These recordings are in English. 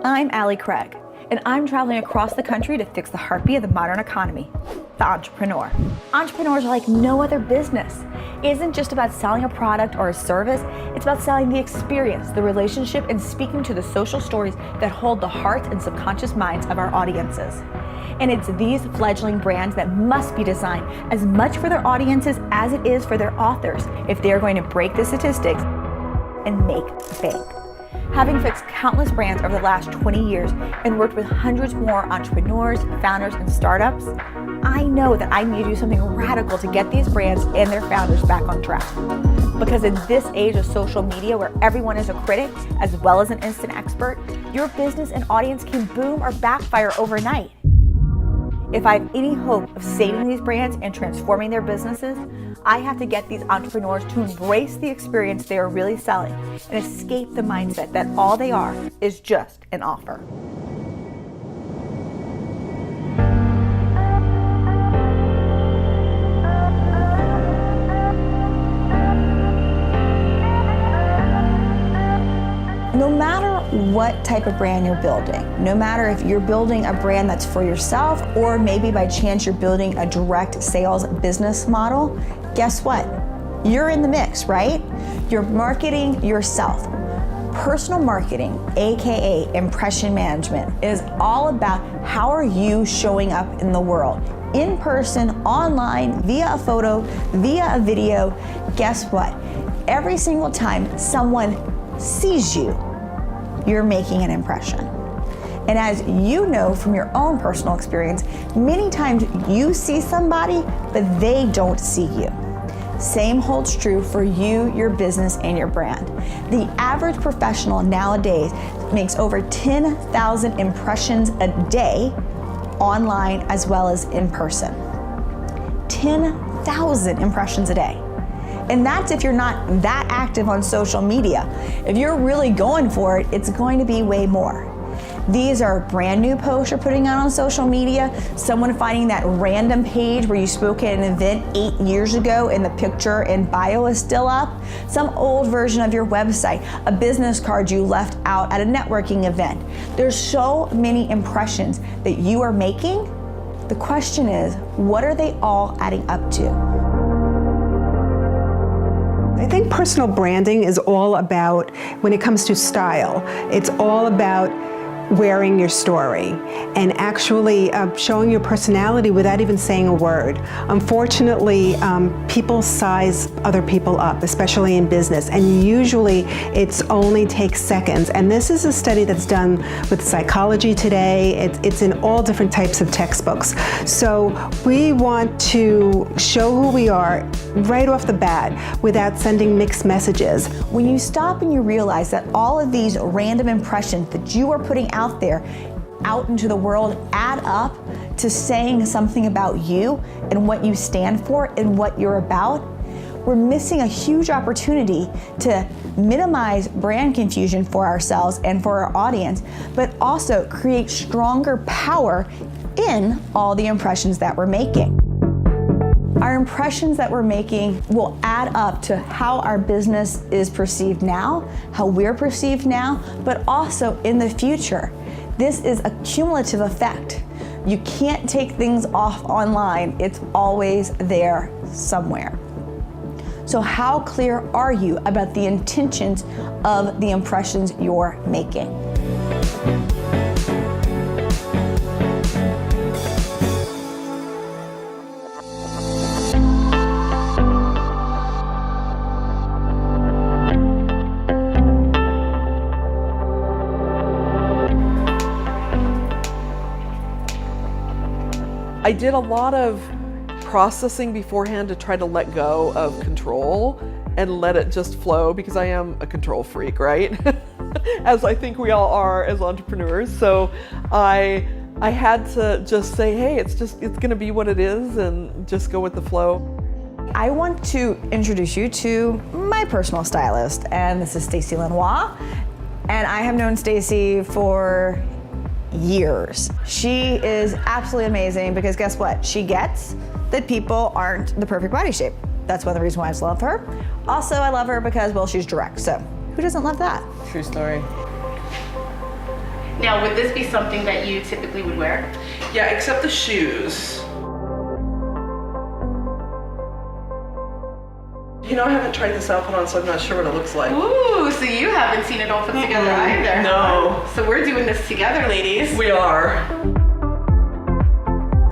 I'm Allie Craig, and I'm traveling across the country to fix the heartbeat of the modern economy, the entrepreneur. Entrepreneurs are like no other business. It isn't just about selling a product or a service, it's about selling the experience, the relationship, and speaking to the social stories that hold the hearts and subconscious minds of our audiences. And it's these fledgling brands that must be designed as much for their audiences as it is for their authors if they're going to break the statistics and make bank. Having fixed countless brands over the last 20 years and worked with hundreds more entrepreneurs, founders, and startups, I know that I need to do something radical to get these brands and their founders back on track. Because in this age of social media where everyone is a critic as well as an instant expert, your business and audience can boom or backfire overnight. If I have any hope of saving these brands and transforming their businesses, I have to get these entrepreneurs to embrace the experience they are really selling and escape the mindset that all they are is just an offer. No matter what type of brand you're building, no matter if you're building a brand that's for yourself or maybe by chance you're building a direct sales business model, guess what? You're in the mix, right? You're marketing yourself. Personal marketing, AKA impression management, is all about how are you showing up in the world, in person, online, via a photo, via a video. Guess what? Every single time someone sees you, you're making an impression. And as you know from your own personal experience, many times you see somebody, but they don't see you. Same holds true for you, your business, and your brand. The average professional nowadays makes over 10,000 impressions a day, online as well as in person. 10,000 impressions a day. And that's if you're not that active on social media. If you're really going for it, it's going to be way more. These are brand new posts you're putting out on social media, someone finding that random page where you spoke at an event 8 years ago and the picture and bio is still up, some old version of your website, a business card you left out at a networking event. There's so many impressions that you are making. The question is, what are they all adding up to? I think personal branding is all about, when it comes to style, it's all about wearing your story and actually showing your personality without even saying a word. Unfortunately, people size other people up, especially in business, and usually it only takes seconds. And this is a study that's done with psychology today. It's in all different types of textbooks. So we want to show who we are right off the bat without sending mixed messages. When you stop and you realize that all of these random impressions that you are putting out there, out into the world, add up to saying something about you and what you stand for and what you're about, we're missing a huge opportunity to minimize brand confusion for ourselves and for our audience, but also create stronger power in all the impressions that we're making. Our impressions that we're making will add up to how our business is perceived now, how we're perceived now, but also in the future. This is a cumulative effect. You can't take things off online. It's always there somewhere. So how clear are you about the intentions of the impressions you're making? I did a lot of processing beforehand to try to let go of control and let it just flow, because I am a control freak, right? As I think we all are as entrepreneurs. So I had to just say, hey, it's gonna be what it is, and just go with the flow. I want to introduce you to my personal stylist, and this is Stacy Lenoir. And I have known Stacy for years. She is absolutely amazing because guess what? She gets that people aren't the perfect body shape. That's one of the reasons why I just love her. Also, I love her because, well, she's direct. So who doesn't love that? True story. Now, would this be something that you typically would wear? Yeah, except the shoes. You know, I haven't tried this outfit on, so I'm not sure what it looks like. Ooh, so you haven't seen it all put together either. No. So we're doing this together, ladies. We are.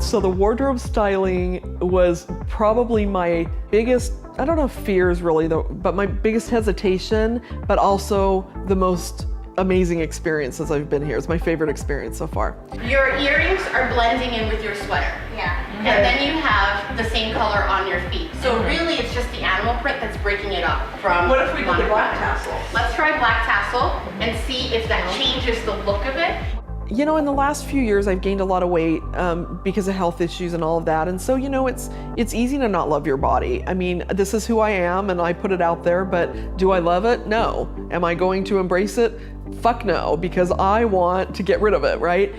So the wardrobe styling was probably my biggest, I don't know if fears really though, but my biggest hesitation, but also the most amazing experiences I've been here. It's my favorite experience so far. Your earrings are blending in with your sweater. Yeah. And then you have the same color on your feet. So really it's just the animal print that's breaking it up from What if we did the monochromatic. black tassel? Let's try black tassel and see if that changes the look of it. You know, in the last few years, I've gained a lot of weight because of health issues and all of that. And so, you know, it's easy to not love your body. I mean, this is who I am and I put it out there, but do I love it? No. Am I going to embrace it? Fuck no, because I want to get rid of it, right?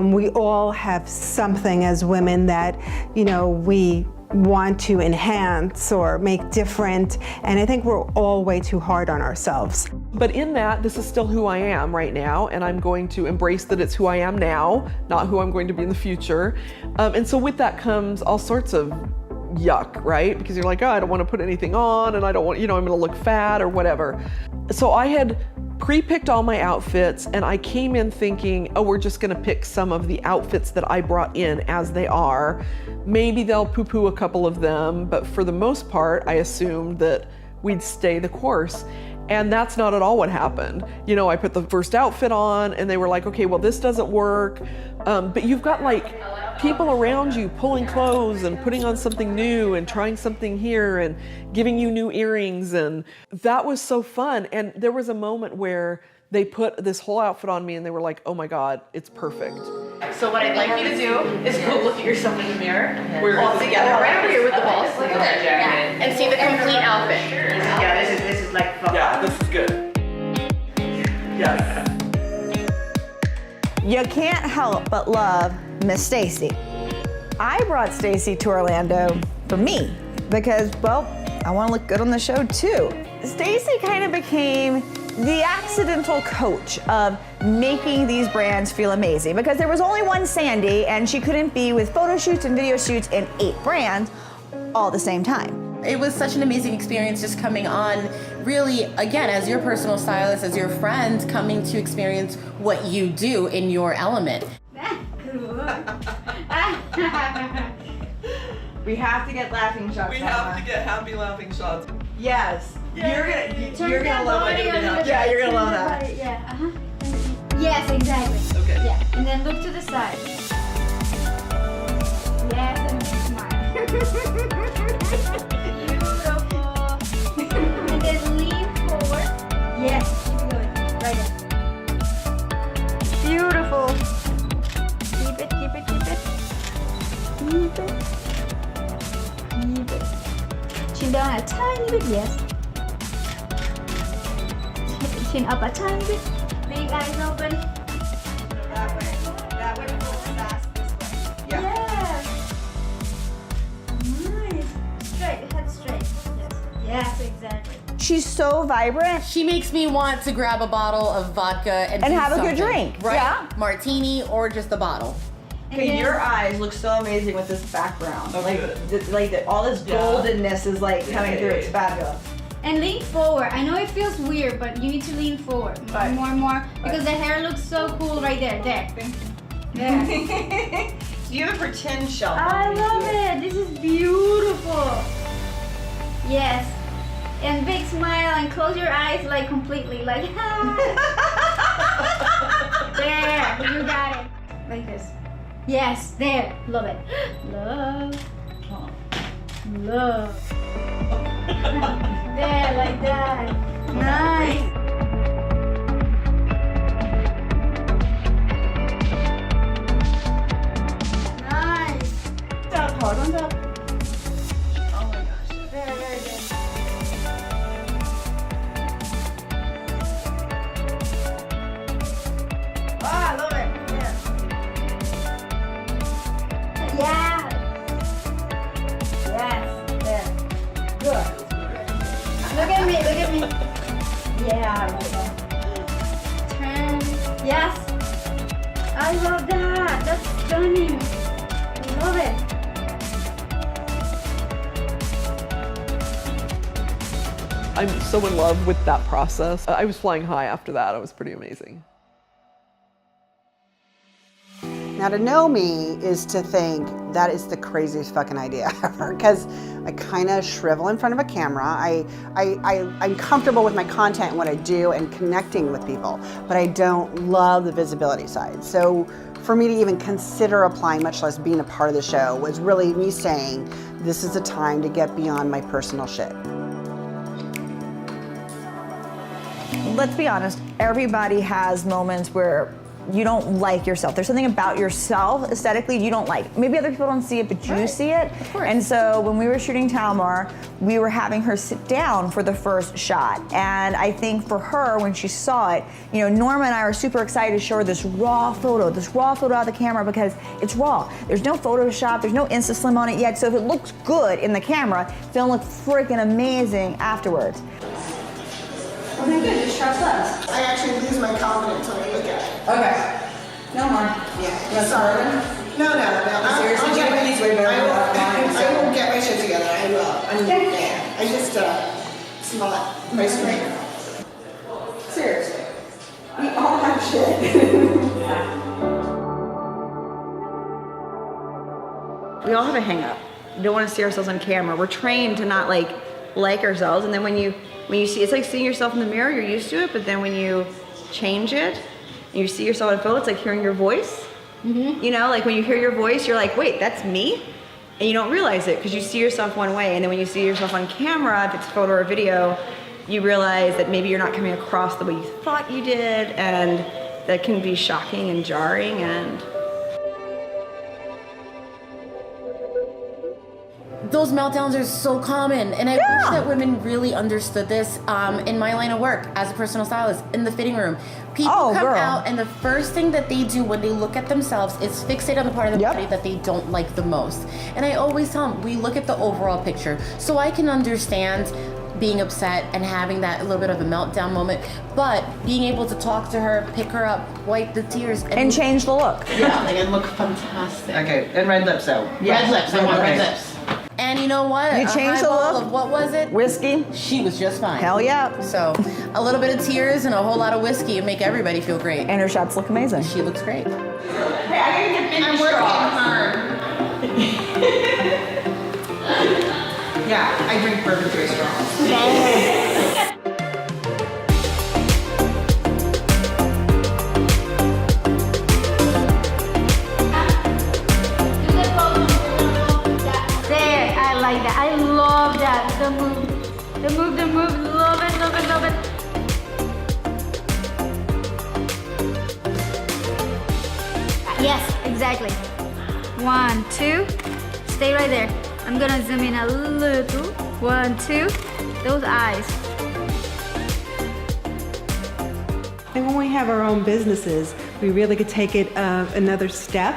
We all have something as women that, you know, we want to enhance or make different, and I think we're all way too hard on ourselves. But in that, this is still who I am right now, and I'm going to embrace that it's who I am now, not who I'm going to be in the future. And so with that comes all sorts of yuck, right? Because you're like, oh, I don't want to put anything on, and I don't want, you know, I'm going to look fat or whatever. So I had pre-picked all my outfits, and I came in thinking, oh, we're just going to pick some of the outfits that I brought in as they are. Maybe they'll poo-poo a couple of them, but for the most part, I assumed that we'd stay the course. And that's not at all what happened. You know, I put the first outfit on and they were like, okay, well, this doesn't work. But you've got like people around you pulling clothes and putting on something new and trying something here and giving you new earrings. And that was so fun. And there was a moment where they put this whole outfit on me and they were like, oh my God, it's perfect. So what I'd like you to do is go look at yourself in the mirror, Where all is it? together, right over here with the balls. Look at that jacket. And see the complete outfit. Yeah, this is like fun. Yeah, this is good. Yes. You can't help but love Miss Stacy. I brought Stacy to Orlando for me because, well, I want to look good on the show too. Stacy kind of became the accidental coach of making these brands feel amazing because there was only one Sandy and she couldn't be with photo shoots and video shoots in 8 brands all at the same time. It was such an amazing experience just coming on, really, again, as your personal stylist, as your friend, coming to experience what you do in your element. We have to get laughing shots. We have to get happy laughing shots. Yes. You're gonna love it. Yeah, you're gonna love that. Yeah, uh-huh. Yes, exactly. Okay. Yeah, and then look to the side. Yes, and then smile. Beautiful. And then lean forward. Yes, keep it going. Right there. Beautiful. Keep it, keep it, keep it. Keep it. Keep it. Chin down a tiny bit, yes. Chin up a tiny bit. Big eyes open. That way. That way. Pull fast this way. Yeah. Yes. Nice. Straight, head straight. Yes. Yes, exactly. She's so vibrant. She makes me want to grab a bottle of vodka and do have a good something, drink. Right? Yeah. Martini or just the bottle. Okay, your eyes look so amazing with this background. Oh, like, good. all this Yeah. goldenness is like coming through. It's fabulous. And lean forward. I know it feels weird, but you need to lean forward more, Right. more, because the hair looks so cool right there. There. There. You have a pretend shelf. I underneath love you. it. This is beautiful. Yes. And big smile and close your eyes like completely, like there. You got it. Like this. Yes. There. Love it. Love. Oh. Love. There, like that. Nice. Nice. Down hard on top. Oh my gosh. Very, very good. Ah, I love it. Yeah. Yeah. Yes. There. Good. Look at me. Yeah. Right there. Turn. Yes. I love that. That's stunning. Love it. I'm so in love with that process. I was flying high after that. It was pretty amazing. Now, to know me is to think that is the craziest fucking idea ever, because I kind of shrivel in front of a camera. I'm comfortable with my content and what I do and connecting with people, but I don't love the visibility side. So for me to even consider applying, much less being a part of the show, was really me saying, this is a time to get beyond my personal shit. Let's be honest, everybody has moments where you don't like yourself. There's something about yourself aesthetically you don't like. Maybe other people don't see it, but you see it. And so when we were shooting Talmar, we were having her sit down for the first shot. And I think for her, when she saw it, you know, Norma and I are super excited to show her this raw photo out of the camera, because it's raw. There's no Photoshop, there's no InstaSlim on it yet, so if it looks good in the camera, it's gonna look freaking amazing afterwards. Okay, good. Just trust us. I actually lose my confidence when I look at it. Okay. No more. Yeah. Sorry. No. Seriously, Japanese way better than mine. I will get my shit together. I will. Yeah. I just, it's not my strength. Seriously. We all have shit. We all have a hang-up. We don't want to see ourselves on camera. We're trained to not like ourselves, and then when you see, it's like seeing yourself in the mirror, you're used to it, but then when you change it and you see yourself in a photo, it's like hearing your voice. You know, like when you hear your voice, you're like, wait, that's me? And you don't realize it because you see yourself one way, and then when you see yourself on camera, if it's photo or video, you realize that maybe you're not coming across the way you thought you did, and that can be shocking and jarring. And those meltdowns are so common, and I wish that women really understood this in my line of work as a personal stylist in the fitting room. People come out, and the first thing that they do when they look at themselves is fixate on the part of the body that they don't like the most. And I always tell them, we look at the overall picture. So I can understand being upset and having that little bit of a meltdown moment, but being able to talk to her, pick her up, wipe the tears, and change the look. Yeah, and look fantastic. Okay, and red lips though. Red lips, I want red lips. And you know what? You changed the look? Of what was it? Whiskey. She was just fine. Hell yeah. So a little bit of tears and a whole lot of whiskey and make everybody feel great. And her shots look amazing. She looks great. Hey, I gotta get vintage straws. Yeah, I drink bourbon through straws. I love that. The move, love it. Yes, exactly. 1, 2, stay right there. I'm gonna zoom in a little. 1, 2, those eyes. And when we have our own businesses, we really could take it another step,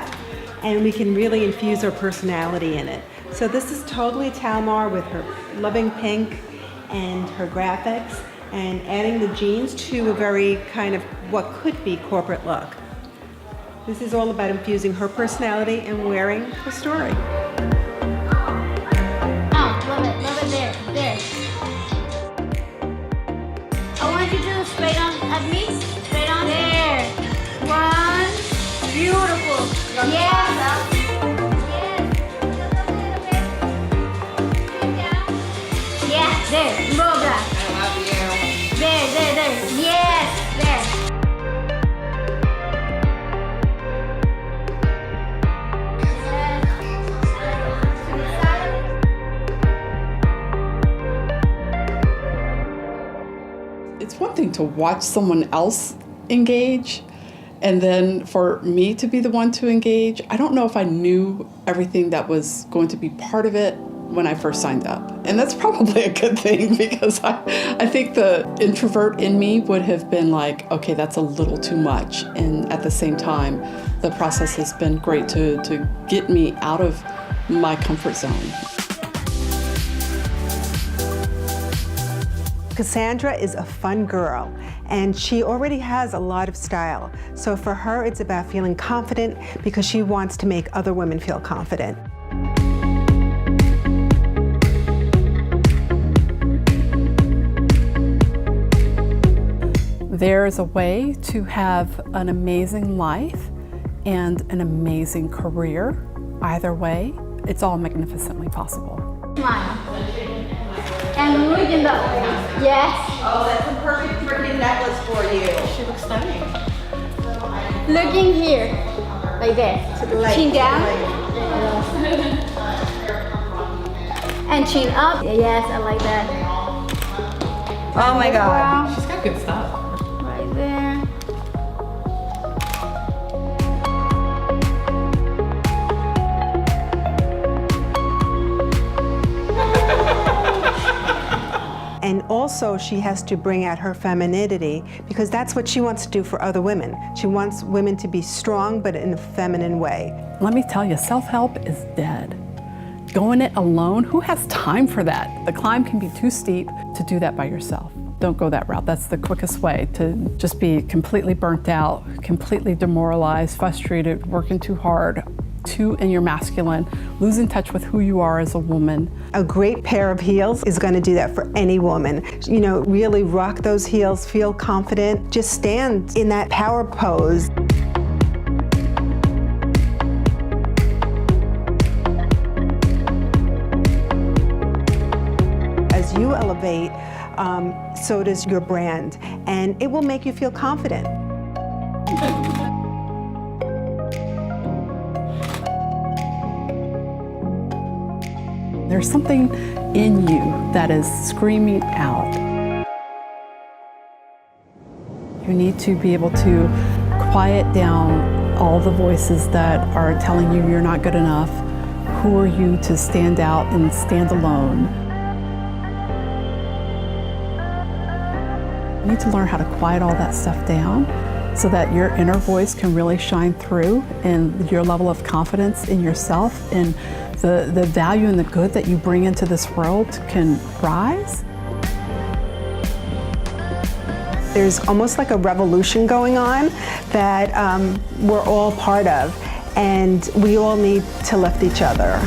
and we can really infuse our personality in it. So this is totally Talmar with her loving pink and her graphics, and adding the jeans to a very kind of what could be corporate look. This is all about infusing her personality and wearing her story. Oh, love it there. I want you to straight on at me, straight on there. 1, beautiful. Yes. There, love that. I love you. There. Yes, there. It's one thing to watch someone else engage, and then for me to be the one to engage. I don't know if I knew everything that was going to be part of it when I first signed up. And that's probably a good thing, because I think the introvert in me would have been like, okay, that's a little too much. And at the same time, the process has been great to get me out of my comfort zone. Cassandra is a fun girl, and she already has a lot of style. So for her, it's about feeling confident because she wants to make other women feel confident. There's a way to have an amazing life and an amazing career. Either way, it's all magnificently possible. Smile. And look in the audience. Yes. Oh, that's a perfect freaking necklace for you. She looks stunning. Looking here. Like this. To the light. Chin down. And chin up. Yes, I like that. Oh my God. She's got good stuff. Right there. And also she has to bring out her femininity because that's what she wants to do for other women. She wants women to be strong, but in a feminine way. Let me tell you, self-help is dead. Going it alone, who has time for that? The climb can be too steep to do that by yourself. Don't go that route. That's the quickest way to just be completely burnt out, completely demoralized, frustrated, working too hard, too in your masculine, losing touch with who you are as a woman. A great pair of heels is going to do that for any woman. You know, really rock those heels, feel confident, just stand in that power pose. As you elevate, so does your brand, and it will make you feel confident. There's something in you that is screaming out. You need to be able to quiet down all the voices that are telling you you're not good enough. Who are you to stand out and stand alone? You need to learn how to quiet all that stuff down so that your inner voice can really shine through and your level of confidence in yourself and the value and the good that you bring into this world can rise. There's almost like a revolution going on that we're all part of, and we all need to lift each other.